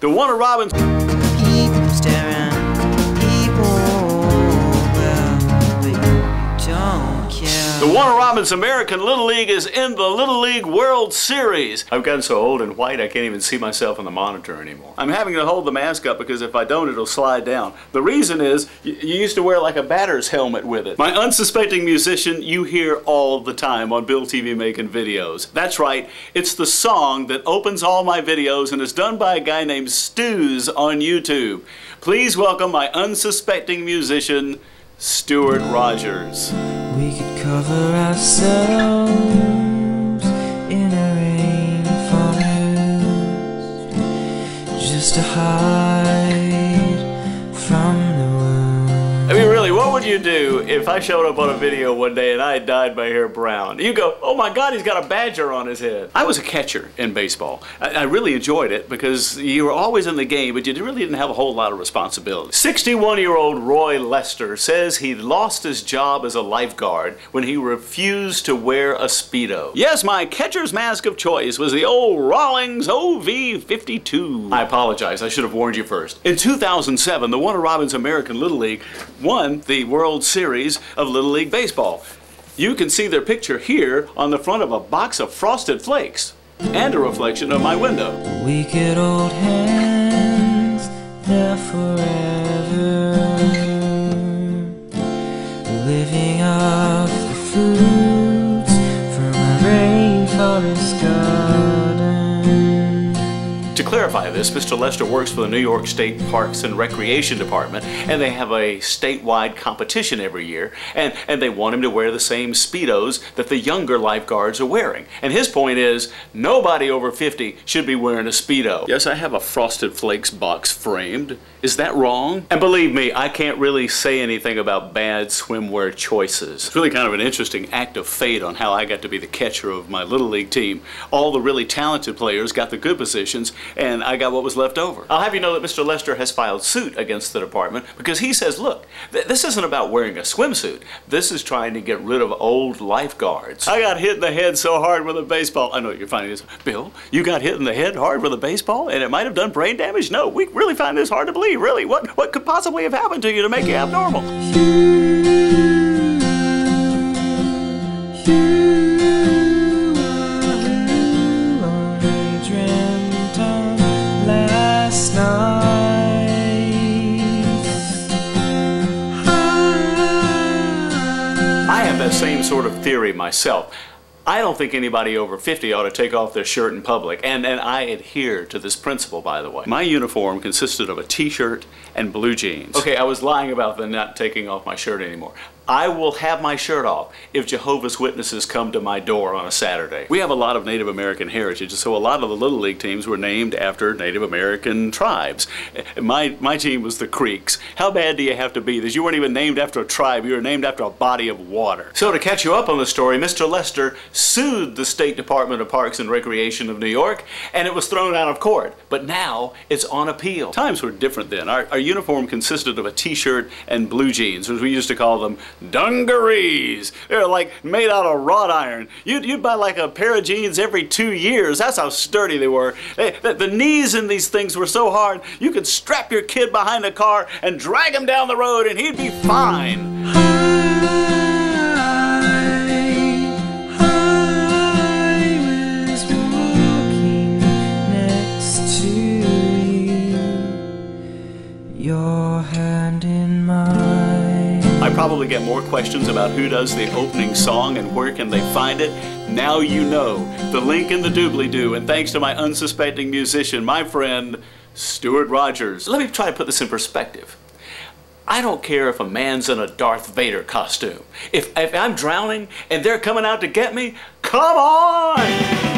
The Warner Robins... Keep staring, people, well, but you don't care. The Warner Robins American Little League is in the Little League World Series. I've gotten so old and white I can't even see myself on the monitor anymore. I'm having to hold the mask up because if I don't, it'll slide down. The reason is, you used to wear like a batter's helmet with it. My unsuspecting musician you hear all the time on BillTvmacon videos. That's right, it's the song that opens all my videos and is done by a guy named Stews on YouTube. Please welcome my unsuspecting musician, Stuart Rogers. We could cover ourselves in a rainforest just to hide from the world. I mean, really, what would you do if I showed up on a video one day and I dyed my hair brown? You go, oh my God, he's got a badger on his head. I was a catcher in baseball. I really enjoyed it because you were always in the game, but you really didn't have a whole lot of responsibility. 61-year-old Roy Lester says he lost his job as a lifeguard when he refused to wear a Speedo. Yes, my catcher's mask of choice was the old Rawlings OV52. I apologize, I should have warned you first. In 2007, the Warner Robins American Little League won the World Series of Little League Baseball. You can see their picture here on the front of a box of Frosted Flakes and a reflection of my window. Wicked old hands, there forever, living off the fruits from a rainforest garden. To clarify this, Mr. Lester works for the New York State Parks and Recreation Department, and they have a statewide competition every year, and they want him to wear the same Speedos that the younger lifeguards are wearing. And his point is, nobody over 50 should be wearing a Speedo. Yes, I have a Frosted Flakes box framed. Is that wrong? And believe me, I can't really say anything about bad swimwear choices. It's really kind of an interesting act of fate on how I got to be the catcher of my Little League team. All the really talented players got the good positions, and I got what was left over. I'll have you know that Mr. Lester has filed suit against the department because he says, look, this isn't about wearing a swimsuit. This is trying to get rid of old lifeguards. I got hit in the head so hard with a baseball. I know what you're finding this. Bill, you got hit in the head hard with a baseball and it might have done brain damage? No, we really find this hard to believe. Really, what could possibly have happened to you to make you abnormal? I have that same sort of theory myself. I don't think anybody over 50 ought to take off their shirt in public, and I adhere to this principle, by the way. My uniform consisted of a t-shirt and blue jeans. Okay, I was lying about the not taking off my shirt anymore. I will have my shirt off if Jehovah's Witnesses come to my door on a Saturday. We have a lot of Native American heritage, so a lot of the Little League teams were named after Native American tribes. My team was the Creeks. How bad do you have to be that you weren't even named after a tribe, you were named after a body of water? So to catch you up on the story, Mr. Lester sued the State Department of Parks and Recreation of New York, and it was thrown out of court. But now it's on appeal. Times were different then. Our uniform consisted of a t-shirt and blue jeans, as we used to call them, dungarees. They're like made out of wrought iron. You'd buy like a pair of jeans every 2 years. That's how sturdy they were. The knees in these things were so hard, you could strap your kid behind a car and drag him down the road and he'd be fine. Your hand in mine. I probably get more questions about who does the opening song and where can they find it. Now you know. The link in the doobly-doo, and thanks to my unsuspecting musician, my friend, Stuart Rogers. Let me try to put this in perspective. I don't care if a man's in a Darth Vader costume. If I'm drowning and they're coming out to get me, come on!